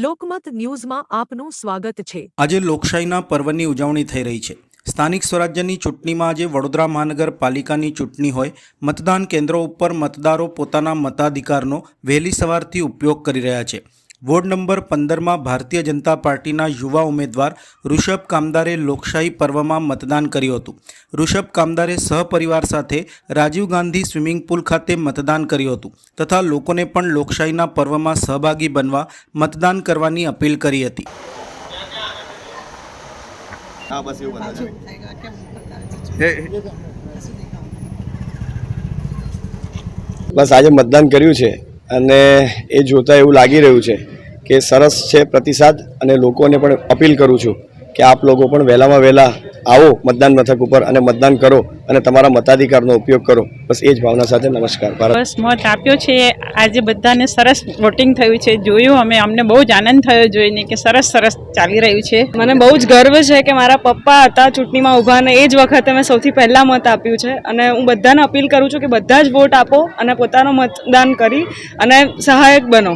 લોકમત ન્યૂઝમાં આપનું સ્વાગત છે। આજે લોકશાહીના પર્વની ઉજવણી થઈ રહી છે। સ્થાનિક સ્વરાજ્યની ચૂંટણીમાં આજે વડોદરા મહાનગરપાલિકાની ચૂંટણી હોય, મતદાન કેન્દ્રો ઉપર મતદારો પોતાના મતાધિકારનો વહેલી સવારથી ઉપયોગ કરી રહ્યા છે। વોર્ડ નંબર 15માં ભારતીય જનતા પાર્ટીના યુવા ઉમેદવાર ઋષભ કામદારે લોકશાહી પર્વમાં મતદાન કર્યું હતું। ઋષભ કામદારે સહપરિવાર સાથે રાજીવ ગાંધી સ્વિમિંગ પુલ ખાતે મતદાન કર્યું હતું તથા લોકોને પણ લોકશાહીના પર્વમાં સહભાગી બનવા મતદાન કરવાની અપીલ કરી હતી। बस आज मतदान कर्યું છે અને એ જોતા એવું લાગી રહ્યું છે કે સરસ છે પ્રતિસાદ અને લોકોને પણ અપીલ કરું છું કે આપ લોકો પણ વહેલામાં વહેલા આવો મતદાન મથક ઉપર અને મતદાન કરો અને તમારા મતાધિકારનો ઉપયોગ કરો। બસ એ જ ભાવના સાથે નમસ્કાર। બસ મત આપ્યો છે, આજે બધાને સરસ વોટિંગ થયું છે, જોયું અમે, અમને બહુ જ આનંદ થયો જોઈને કે સરસ ચાલી રહ્યું છે। મને બહુ જ ગર્વ છે કે મારા પપ્પા હતા ચૂંટણીમાં ઊભા અને એ જ વખતે મેં સૌથી પહેલા મત આપ્યું છે અને હું બધાને અપીલ કરું છું કે બધા જ વોટ આપો અને પોતાનો મતદાન કરી અને સહાયક બનો।